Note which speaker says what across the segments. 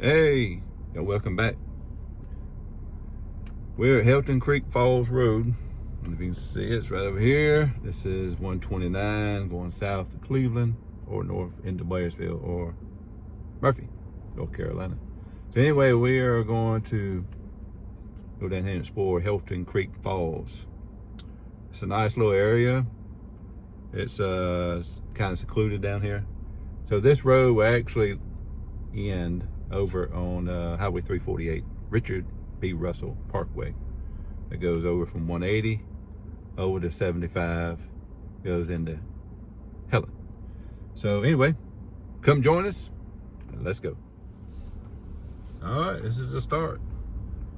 Speaker 1: Hey, y'all, welcome back. We're at Helton Creek Falls Road. And if you can see, it's right over here. This is 129 going south to Cleveland or north into Blairsville or Murphy, North Carolina. So anyway, we are going to go down here and explore Helton Creek Falls. It's a nice little area. It's kind of secluded down here. So this road will actually end over on Highway 348, Richard B. Russell Parkway. It goes over from 180 over to 75, goes into Helton. So anyway, come join us and let's go. All right, this is the start.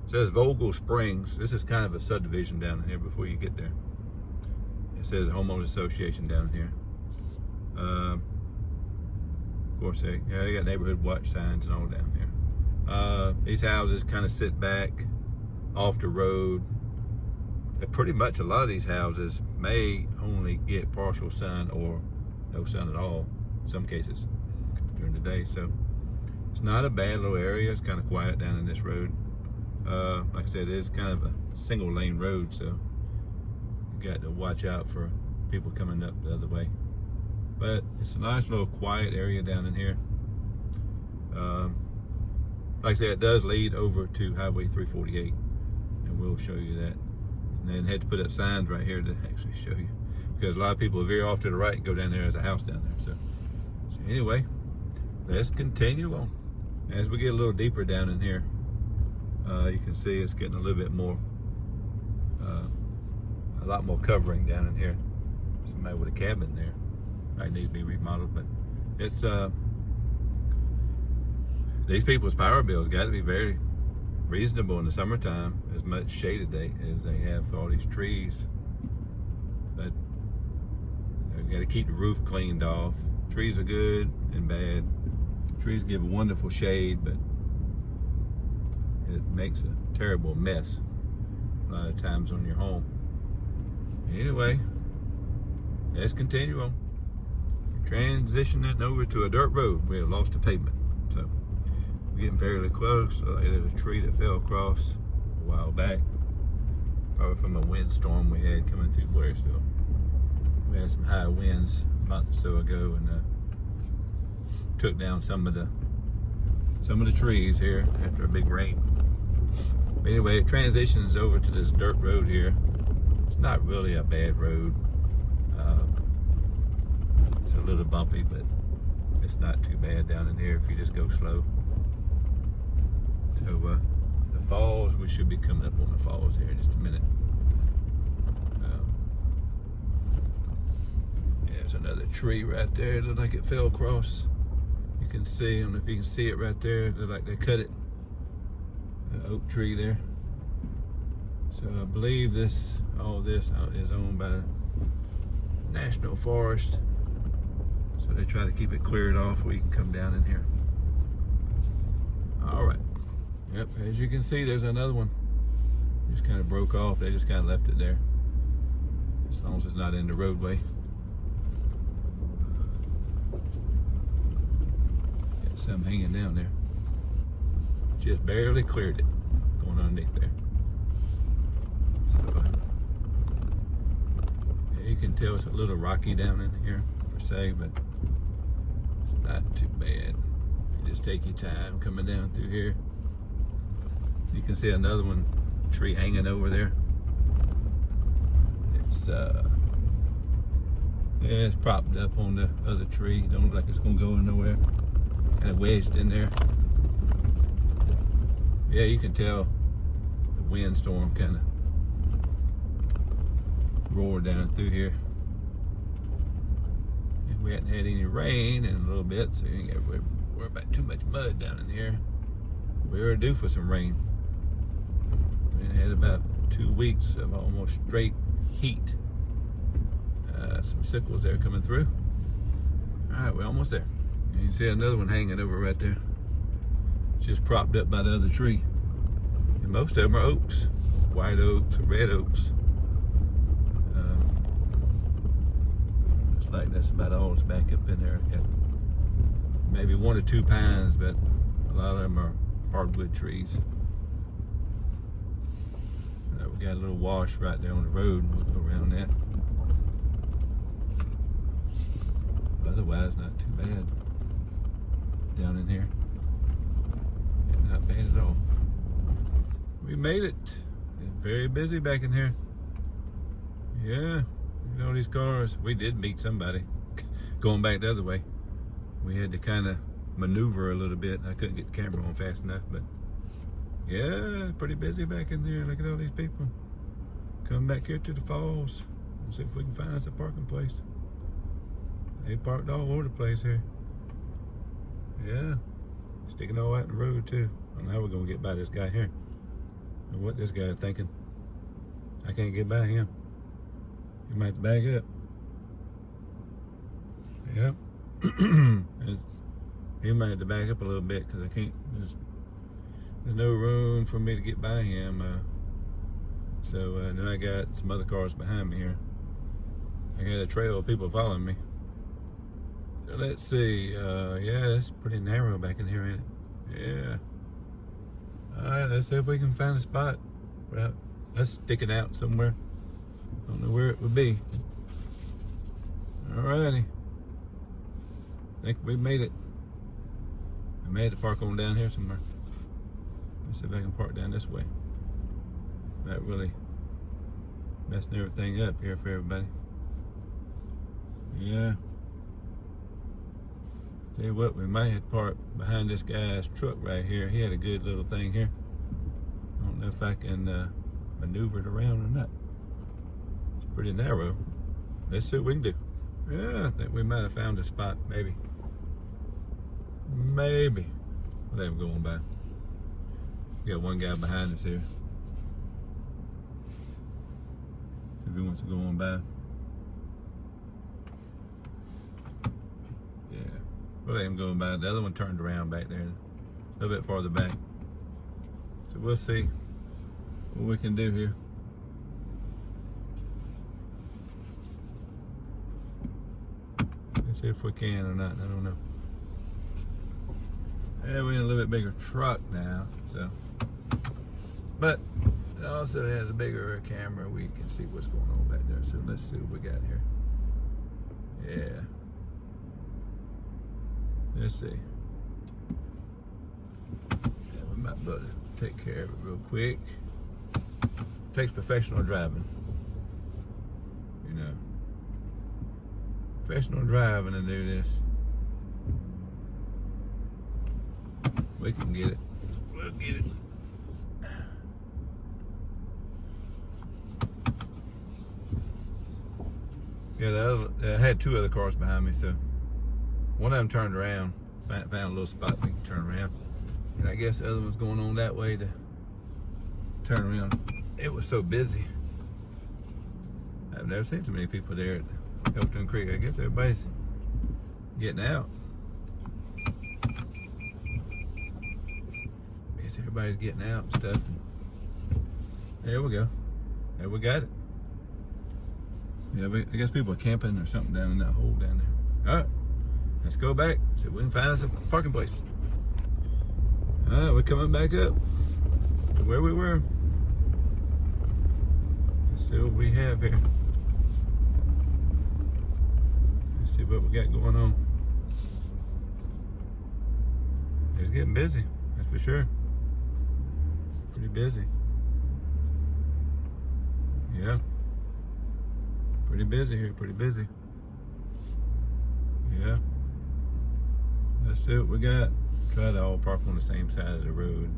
Speaker 1: It says Vogel Springs. This is kind of a subdivision down here before you get there. It says Homeowners Association down here. Of course, they got neighborhood watch signs and all down here. These houses kind of sit back off the road. Pretty much a lot of these houses may only get partial sun or no sun at all in some cases during the day. So it's not a bad little area. It's kind of quiet down in this road. Like I said, it is kind of a single lane road, so you got to watch out for people coming up the other way. But it's a nice little quiet area down in here. Like I said, it does lead over to Highway 348, and we'll show you that. And then had to put up signs right here to actually show you, because a lot of people veer off to the right and go down there. There's a house down there. So anyway, let's continue on. As we get a little deeper down in here, you can see it's getting a little bit more, a lot more covering down in here. Somebody with a cabin there. Might need to be remodeled, but it's these people's power bills got to be very reasonable in the summertime, as much shaded as they have for all these trees. But they've got to keep the roof cleaned off. Trees are good and bad. Trees give a wonderful shade, but it makes a terrible mess a lot of times on your home. Anyway, let's continue on. Transitioning over to a dirt road. We have lost the pavement, so we're getting fairly close. There's a tree that fell across a while back, probably from a windstorm we had coming through Blairsville. We had some high winds a month or so ago, and took down some of the trees here after a big rain. But anyway, it transitions over to this dirt road here. It's not really a bad road. It's a little bumpy, but it's not too bad down in here if you just go slow. So the falls, we should be coming up on the falls here in just a minute. There's another tree right there. It looked like it fell across. You can see, I don't know if you can see it right there. It looked like they cut it. The oak tree there. So I believe all this is owned by National Forest. So they try to keep it cleared off where you can come down in here. All right. Yep, as you can see, there's another one. Just kind of broke off. They just kind of left it there. As long as it's not in the roadway. Got some hanging down there. Just barely cleared it, going underneath there. So, yeah, you can tell it's a little rocky down in here, per se, but it's not too bad. You just take your time coming down through here. You can see another tree hanging over there. It's propped up on the other tree. Don't look like it's gonna go nowhere. Kind of wedged in there. Yeah, you can tell the windstorm kind of roared down through here. And we hadn't had any rain in a little bit, so you ain't got to worry about too much mud down in here. We were due for some rain. We had about 2 weeks of almost straight heat. Some sickles there coming through. All right, we're almost there. You can see another one hanging over right there. Just propped up by the other tree. And most of them are oaks, white oaks or red oaks. Looks like that's about all that's back up in there. Got maybe 1 or 2 pines, but a A lot of them are hardwood trees. We got a little wash right there on the road. We'll go around that. Otherwise, not too bad down in here. Not bad at all. We made it. It's very busy back in here. Yeah, you know these cars. We did meet somebody going back the other way. We had to kind of maneuver a little bit. I couldn't get the camera on fast enough, but yeah, pretty busy back in there. Look at all these people coming back here to the falls. We'll see if we can find us a parking place. They parked all over the place here. Yeah, sticking all out in the road too. I don't know how we're gonna get by this guy here. And what this guy's thinking. I can't get by him. He might back up. Yep. He might have to back up a little bit because I can't. There's no room for me to get by him. So then I got some other cars behind me here. I got a trail of people following me. So let's see. Yeah, it's pretty narrow back in here, ain't it? Yeah. All right, let's see if we can find a spot. Well, let's stick it out somewhere. Don't know where it would be. All righty. I think we made it. I may have to park on down here somewhere. Let's see if I can park down this way. Not really messing everything up here for everybody. Yeah. Tell you what, we might have to park behind this guy's truck right here. He had a good little thing here. I don't know if I can maneuver it around or not. It's pretty narrow. Let's see what we can do. Yeah, I think we might have found a spot, maybe. Maybe. Let him go on by. We got one guy behind us here. See if he wants to go on by. Yeah. We'll let him go by. The other one turned around back there, a little bit farther back. So we'll see what we can do here. Let's see if we can or not. I don't know. Yeah, we're in a little bit bigger truck now, so. But it also has a bigger camera. We can see what's going on back there. So let's see what we got here. Yeah. Let's see. Yeah, we might be able to take care of it real quick. Takes professional driving. You know. Professional driving to do this. We can get it. We'll get it. Yeah, I had two other cars behind me, so one of them turned around, found a little spot we can turn around. And I guess the other one's going on that way to turn around. It was so busy. I've never seen so many people there at Helton Creek. I guess everybody's getting out. Everybody's getting out and stuff. There we go. There we got it. Yeah, but I guess people are camping or something down in that hole down there. All right, let's go back. See if we can find us a parking place. All right, we're coming back up to where we were. Let's see what we have here. Let's see what we got going on. It's getting busy, that's for sure. Pretty busy. Yeah. Pretty busy here, pretty busy. Yeah. Let's see what we got. Try to all park on the same side of the road.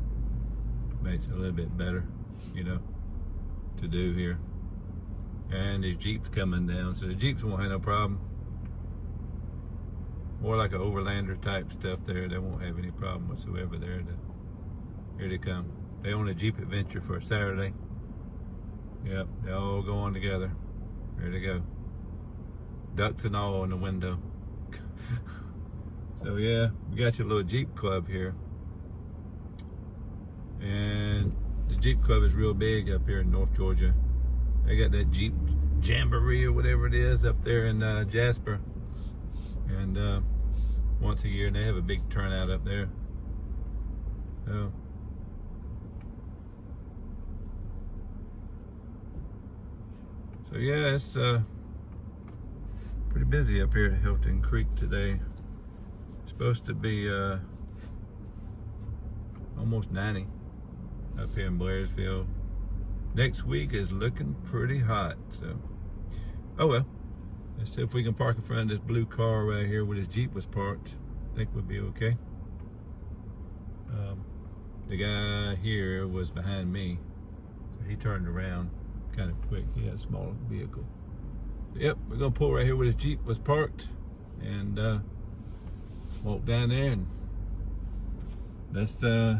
Speaker 1: Makes it a little bit better, you know, to do here. And these Jeeps coming down, so the Jeeps won't have no problem. More like an overlander type stuff there. They won't have any problem whatsoever there. Here they come. They own a Jeep Adventure for a Saturday. Yep, they all going together. Here they go. Ducks and all in the window. So yeah, we got your little Jeep club here. And the Jeep club is real big up here in North Georgia. They got that Jeep Jamboree or whatever it is up there in Jasper. And once a year, and they have a big turnout up there. So yeah, it's pretty busy up here at Helton Creek today. It's supposed to be almost 90 up here in Blairsville. Next week is looking pretty hot, so oh well. Let's see if we can park in front of this blue car right here where this Jeep was parked. I think we'll be okay. The guy here was behind me, so he turned around kind of quick. He had a smaller vehicle. Yep, we're gonna pull right here where this Jeep was parked and walk down there and let's see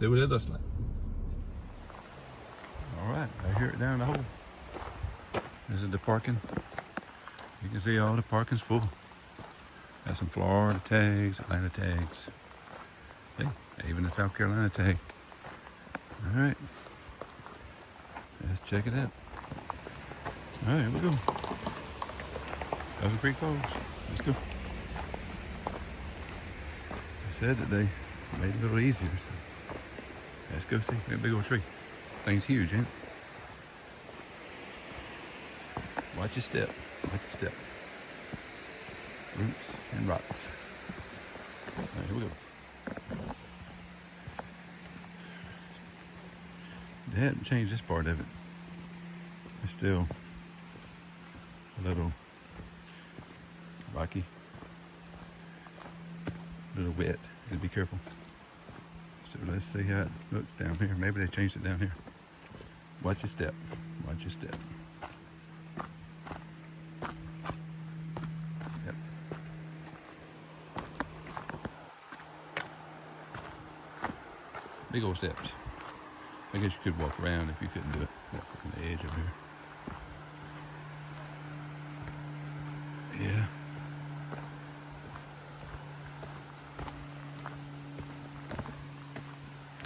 Speaker 1: what it looks like. All right, I hear it down the hole. This is the parking. You can see all the parking's full. Got some Florida tags, Atlanta tags. Hey, even a South Carolina tag. All right, let's check it out. All right, here we go. Helton Creek Falls. Let's go. I said that they made it a little easier, so let's go see that big old tree. Thing's huge, ain't it? Watch your step. Watch your step. Roots and rocks. All right, here we go. They hadn't changed this part of it. It's still a little rocky, a little wet. Gotta be careful. So let's see how it looks down here. Maybe they changed it down here. Watch your step. Watch your step. Yep. Big old steps. I guess you could walk around if you couldn't do it. Walk on the edge over here. Yeah.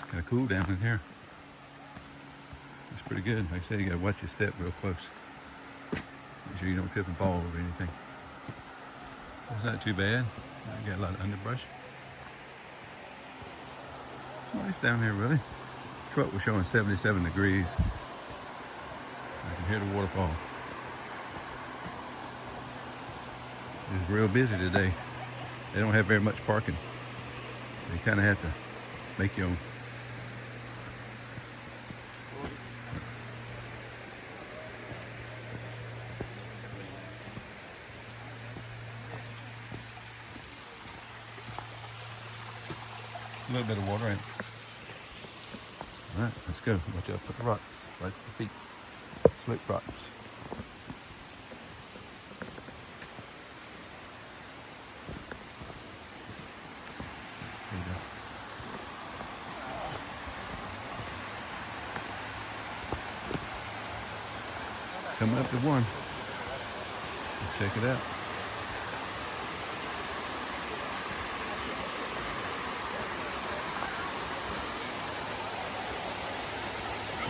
Speaker 1: Kind of cool down in here. It's pretty good. Like I said, you gotta watch your step real close. Make sure you don't trip and fall over anything. It's not too bad. You got a lot of underbrush. It's nice down here, really. The truck was showing 77 degrees. I can hear the waterfall. It's real busy today. They don't have very much parking. So you kind of have to make your own. A little bit of water in it. All right, let's go. Watch out for the rocks. Right at the feet. Slick rocks. There you go. Coming up to one. Let's check it out.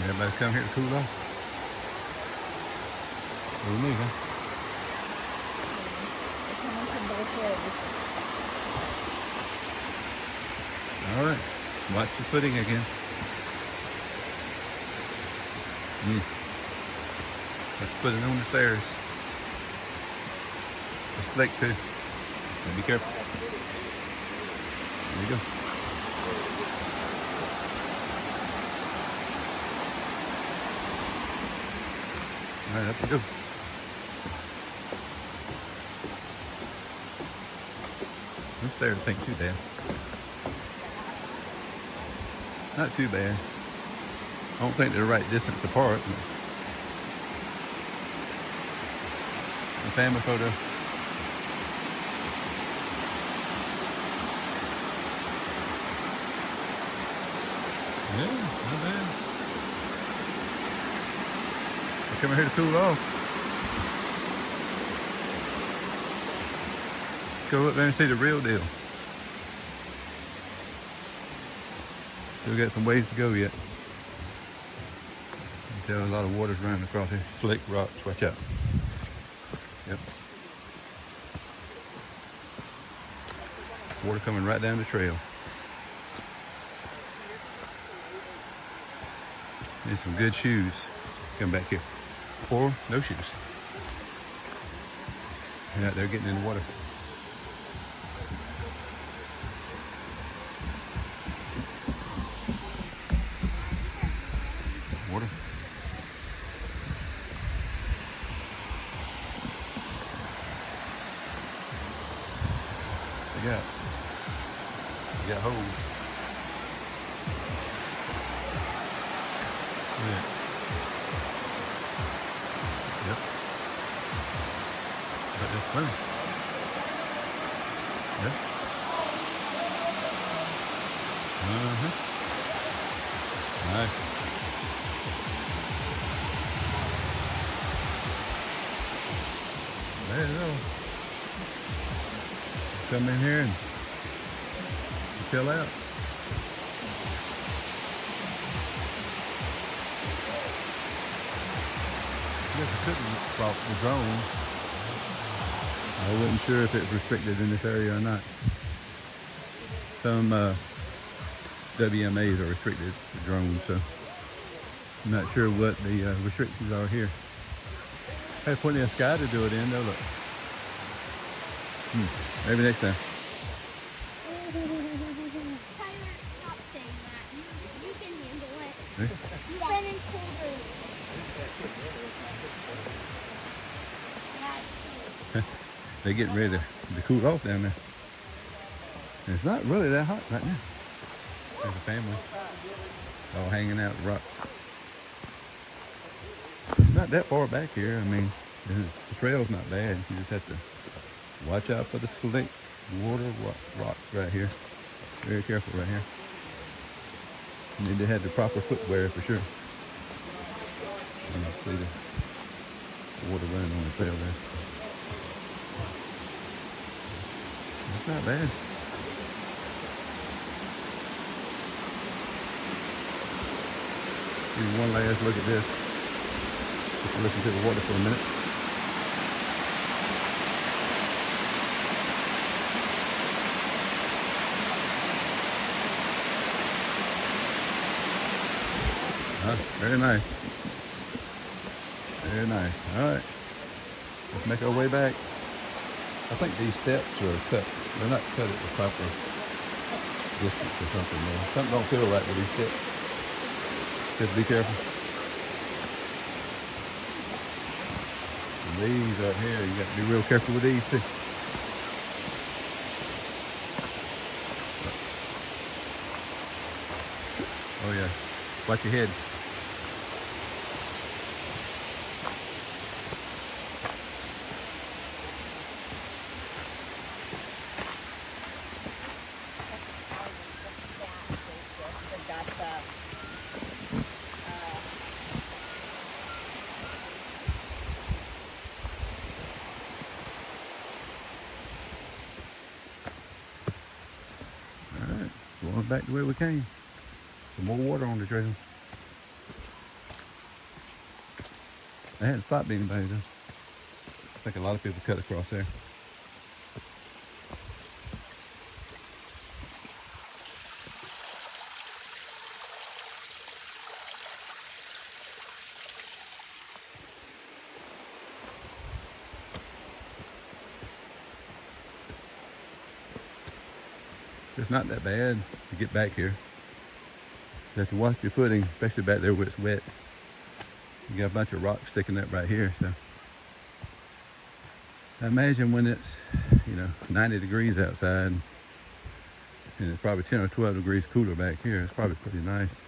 Speaker 1: Everybody come here to cool off. What do you mean, huh? All right, watch the footing again. Let's put it on the stairs. It's slick too. So be careful. There you go. All right, up we go. This stairs ain't too bad. Not too bad. I don't think they're the right distance apart. A family photo. Yeah, not bad. Coming here to cool off. Go up there and see the real deal. Still got some ways to go yet. You can tell a lot of water's running across here. Slick rocks, watch out. Yep. Water coming right down the trail. And some good shoes. Come back here. Or no shoes. Yeah, they're getting in the water. Water. They got holes. Yeah. Yep. But it's fun. Yep. Nice. There you go. Come in here and chill out. I guess I couldn't drop the drone. I wasn't sure if it's restricted in this area or not. Some WMAs are restricted to drones, so I'm not sure what the restrictions are here. Had plenty of sky to do it in though, look. Maybe next time.
Speaker 2: Tyler, stop saying that. You can handle it. You've been in colder.
Speaker 1: They're getting ready to cool off down there. And it's not really that hot right now. There's a family all hanging out with rocks. It's not that far back here. I mean, the trail's not bad. You just have to watch out for the slick water rocks right here. Very careful right here. You need to have the proper footwear for sure. You can see the water running on the trail there. It's not bad. Give one last look at this. Just listen to the water for a minute. Very nice. Very nice. All right. Let's make our way back. I think these steps are cut. They're not cut at the proper distance or something. Something don't feel right with these steps. Just be careful. And these up here, you got to be real careful with these too. Oh yeah. Watch your head. Going back to where we came. Some more water on the trail. They hadn't stopped anybody though. I think a lot of people cut across there. It's not that bad to get back here. You have to watch your footing, especially back there where it's wet. You got a bunch of rocks sticking up right here, so. I imagine when it's, 90 degrees outside, and it's probably 10 or 12 degrees cooler back here, it's probably pretty nice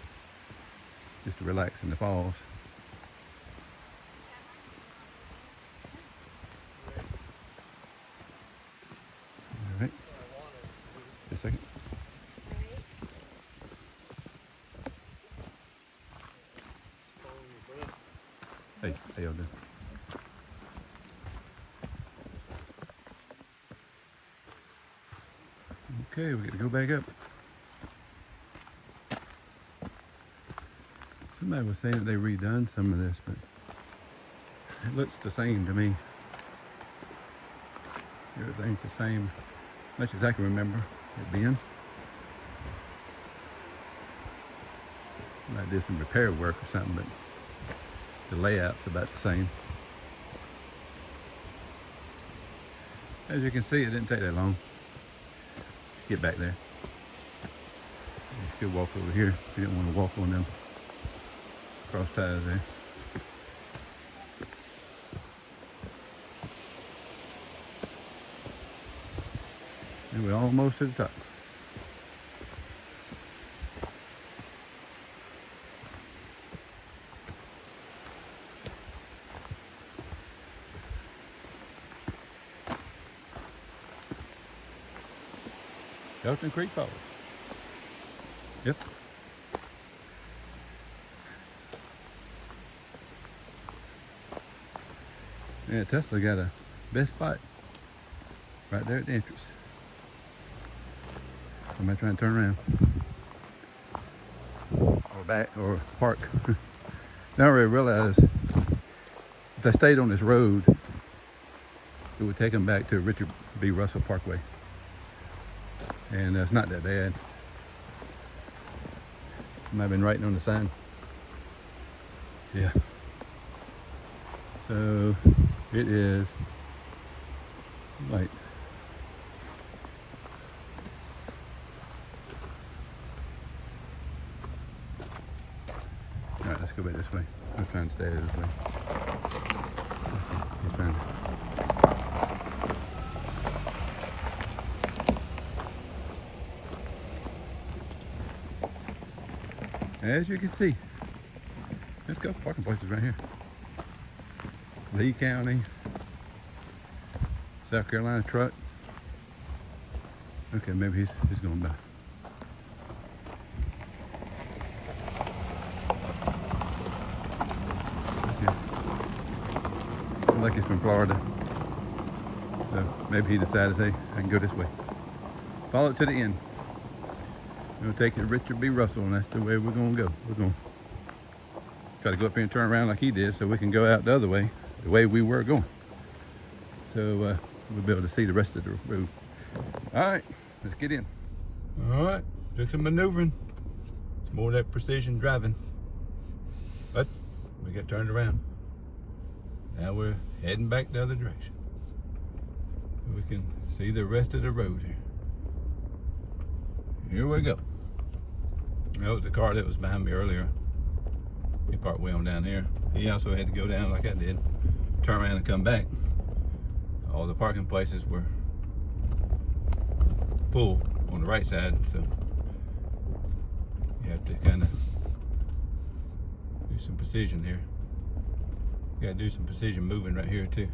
Speaker 1: just to relax in the falls. All right. Just a second. Hey, how y'all doing? Okay, we got to go back up. Somebody was saying that they redone some of this, but it looks the same to me. Everything's the same, much as I can remember it being.
Speaker 3: Might do some repair work or something, but the layout's about the same. As you can see, it didn't take that long to get back there. You could walk over here if you didn't want to walk on them cross ties there. And we're almost to the top. Helton Creek Falls. Yep. Yeah, Tesla got a best spot right there at the entrance. Somebody trying to turn around or back or park. They don't really realize if they stayed on this road, it would take them back to Richard B. Russell Parkway. And it's not that bad. Might have been writing on the sign. Yeah. So it is like all right, let's go back this way. I'm trying to stay this way. Keep trying to. As you can see, let's go. Parking places right here. Lee County, South Carolina truck. Okay, maybe he's going by. Okay. Looks like he's from Florida. So maybe he decided, hey, I can go this way. Follow it to the end. We'll take it to Richard B. Russell, and that's the way we're going to go. We're going to try to go up here and turn around like he did so we can go out the other way, the way we were going. So we'll be able to see the rest of the road. All right, let's get in. All right, took some maneuvering. It's more of that precision driving. But we got turned around. Now we're heading back the other direction. We can see the rest of the road here. Here we go. That was the car that was behind me earlier. He parked way on down here. He also had to go down like I did, turn around and come back. All the parking places were full on the right side, so you have to kind of do some precision here. You gotta do some precision moving right here too.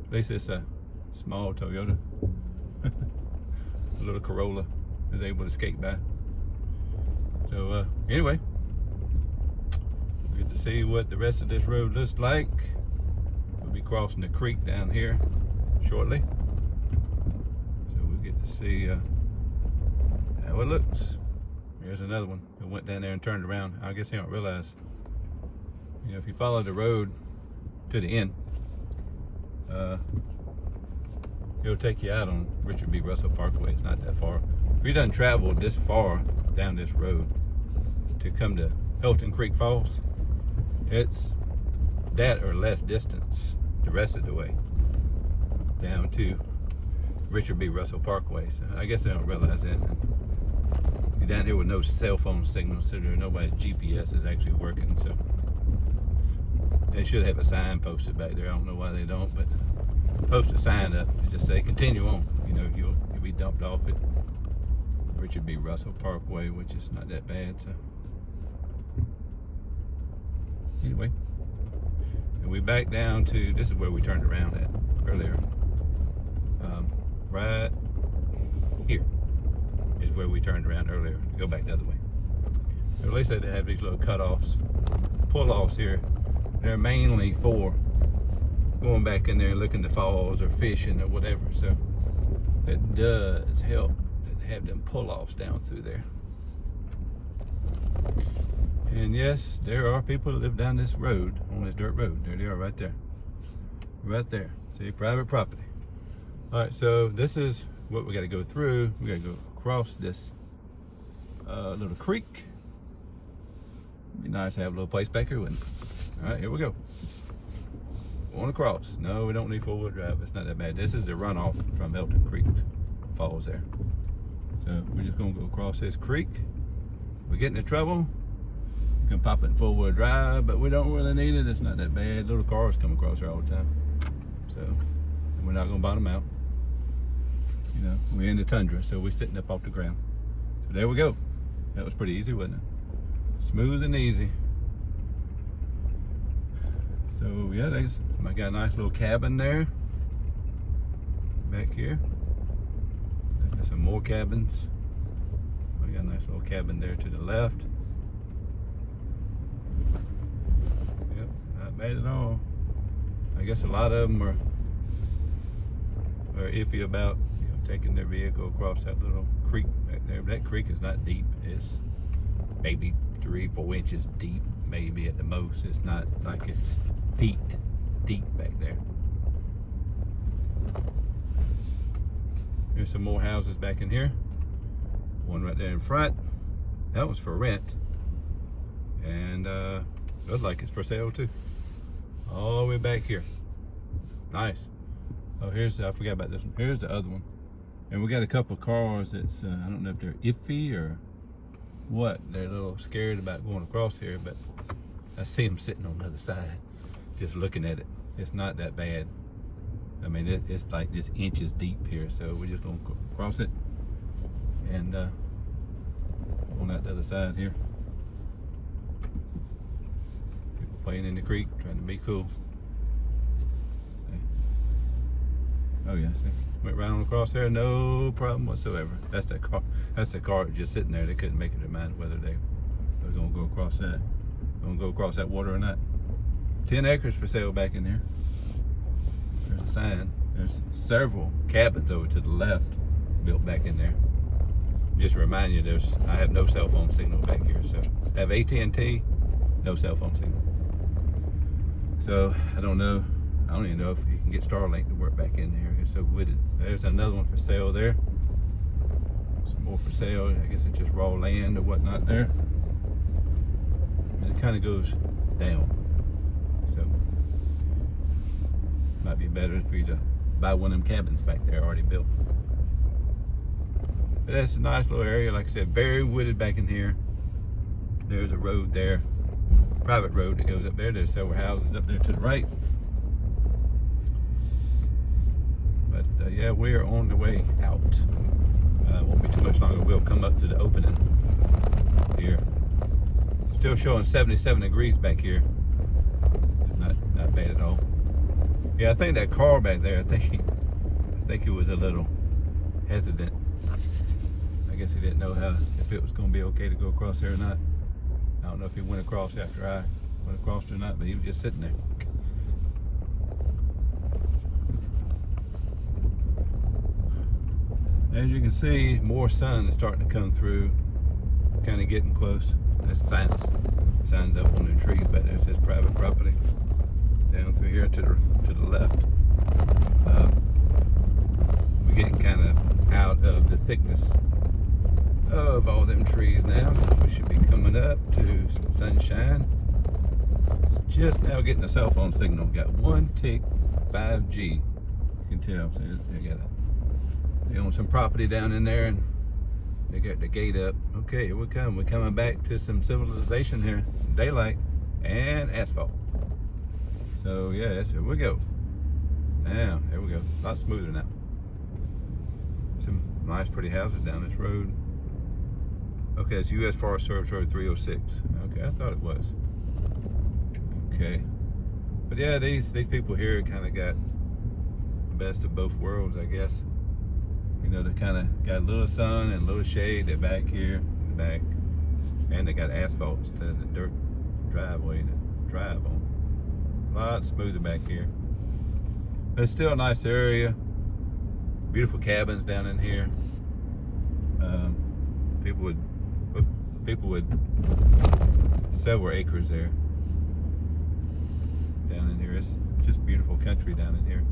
Speaker 3: At least it's a small Toyota. A little Corolla is able to skate by. So anyway, we get to see what the rest of this road looks like. We'll be crossing the creek down here shortly, so we'll get to see how it looks. Here's another one that went down there and turned around. I guess they don't realize, you know, if you follow the road to the end, it'll take you out on Richard B. Russell Parkway. It's not that far. If you done traveled this far down this road to come to Helton Creek Falls, it's that or less distance the rest of the way down to Richard B. Russell Parkway. So I guess they don't realize that. You're down here with no cell phone signal, so nobody's GPS is actually working. So they should have a sign posted back there. I don't know why they don't, but post a sign up and just say continue on. You know, you'll be dumped off at Richard B. Russell Parkway, which is not that bad. So anyway, and we back down to, this is where we turned around at earlier. Right here is where we turned around earlier to go back the other way. Or at least they have these little cutoffs, pull-offs here. They're mainly for going back in there and looking at the falls or fishing or whatever. So it does help to have them pull-offs down through there. And yes, there are people that live down this road, on this dirt road. There they are right there. Right there. See, private property. All right, so this is what we got to go through. We got to go across this little creek. Be nice to have a little place back here, wouldn't it? All right, here we go. Going across. No, we don't need four-wheel drive. It's not that bad. This is the runoff from Helton Creek Falls there. So we're just gonna go across this creek. We get into trouble, we can pop it in four-wheel drive, but we don't really need it. It's not that bad. Little cars come across here all the time. So we're not gonna bottom out. You know, we're in the tundra, so we're sitting up off the ground. So there we go. That was pretty easy, wasn't it? Smooth and easy. So yeah, I got a nice little cabin there. Back here. Got some more cabins. I got a nice little cabin there to the left. Yep, not bad at all. I guess a lot of them are iffy about taking their vehicle across that little creek back there. But that creek is not deep. It's maybe 3-4 inches deep, maybe at the most. It's not like it's feet deep back there. Here's some more houses back in here. One right there in front. That was for rent. And looks like it's for sale too. All the way back here. Nice. Oh, I forgot about this one. Here's the other one. And we got a couple of cars that's, I don't know if they're iffy or what. They're a little scared about going across here, but I see them sitting on the other side, just looking at it. It's not that bad. I mean, it's like just inches deep here, so we're just gonna cross it and on that other side here. People playing in the creek, trying to be cool. Oh yeah, see, went right on across there, no problem whatsoever. That's the car. That's the car just sitting there. They couldn't make up their mind whether they were gonna go across that. Gonna go across that water or not. 10 acres for sale back in there. There's a sign. There's several cabins over to the left built back in there. Just to remind you, I have no cell phone signal back here, so I have AT&T, no cell phone signal. So I don't even know if you can get Starlink to work back in there. It's so wooded. There's another one for sale there. Some more for sale. I guess it's just raw land or whatnot there. And it kind of goes down. So might be better for you to buy one of them cabins back there already built. But that's a nice little area. Like I said, very wooded back in here. There's a road there, private road that goes up there. There's several houses up there to the right. But yeah, we are on the way out. Won't be too much longer. We'll come up to the opening here. Still showing 77 degrees back here. Not bad at all. Yeah, I think that car back there, I think he was a little hesitant. I guess he didn't know if it was going to be okay to go across there or not. I don't know if he went across after I went across or not, but he was just sitting there. As you can see, more sun is starting to come through, kind of getting close. There's signs up on the trees back there. It says private property. Down through here to the left. We're getting kind of out of the thickness of all them trees now, so we should be coming up to some sunshine. Just now getting a cell phone signal. Got one tick 5G. You can tell. So they own some property down in there, and they got the gate up. Okay, here we come. We're coming back to some civilization here. Daylight and asphalt. So yeah, here we go. Now, there we go. A lot smoother now. Some nice pretty houses down this road. Okay, it's U.S. Forest Service Road 306. Okay, I thought it was. Okay. But yeah, these people here kind of got the best of both worlds, I guess. You know, they kind of got a little sun and a little shade. They're back here in the back. And they got asphalt instead of the dirt driveway to drive on. A lot smoother back here. But it's still a nice area. Beautiful cabins down in here. People would several acres there. Down in here. It's just beautiful country down in here.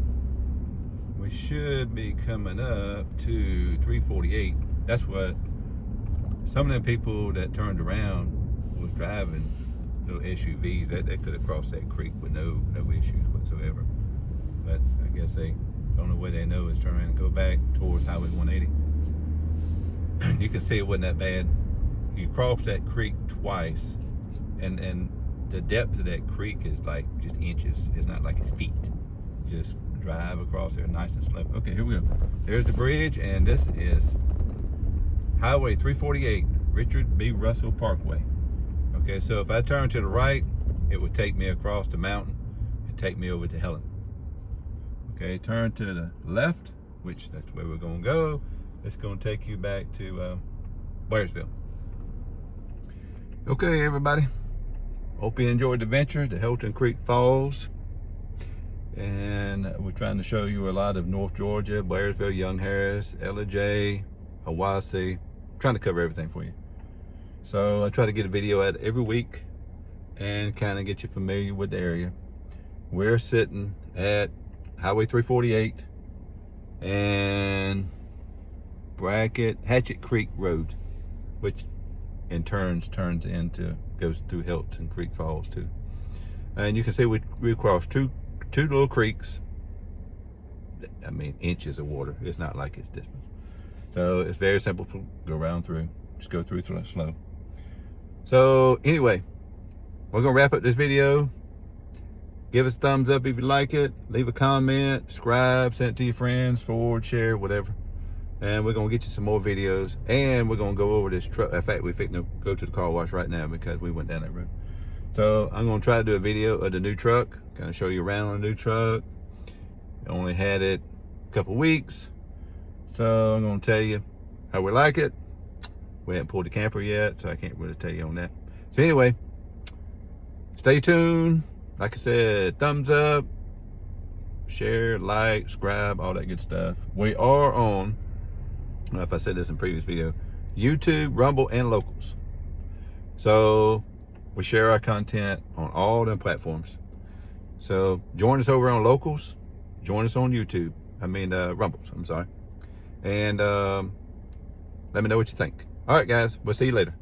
Speaker 3: We should be coming up to 348. That's what some of them people that turned around was driving little SUVs that could have crossed that creek with no issues whatsoever. But I guess they, the only way they know is turn around and go back towards Highway 180. You can see it wasn't that bad. You cross that creek twice, and the depth of that creek is like just inches. It's not like it's feet. Just drive across there nice and slow. Okay, here we go. There's the bridge, and this is Highway 348, Richard B. Russell Parkway. Okay, so if I turn to the right, it would take me across the mountain and take me over to Helton. Okay, turn to the left, which that's where we're gonna go. It's gonna take you back to Blairsville. Okay, everybody. Hope you enjoyed the venture to Helton Creek Falls. And we're trying to show you a lot of North Georgia, Blairsville, Young Harris, LJ, Hiwassee. Trying to cover everything for you. So I try to get a video out every week and kind of get you familiar with the area. We're sitting at Highway 348 and Hatchet Creek Road, which in turns goes through Helton Creek Falls too. And you can see we crossed two little creeks. I mean, inches of water. It's not like it's this much. So it's very simple to go around through. Just go through slow. So anyway, we're gonna wrap up this video. Give us a thumbs up if you like it. Leave a comment, subscribe, send it to your friends, forward, share, whatever. And we're gonna get you some more videos. And we're gonna go over this truck. In fact, we're fixing to go to the car wash right now because we went down that road. So I'm gonna try to do a video of the new truck. Kind of show you around on the new truck. I only had it a couple weeks. So I'm gonna tell you how we like it. We haven't pulled the camper yet, so I can't really tell you on that. So anyway, stay tuned. Like I said, thumbs up, share, like, subscribe, all that good stuff. We are on, I don't know if I said this in previous video, YouTube, Rumble, and Locals. So we share our content on all them platforms. So join us over on Locals, join us on YouTube. Rumbles, I'm sorry. And let me know what you think. All right, guys, we'll see you later.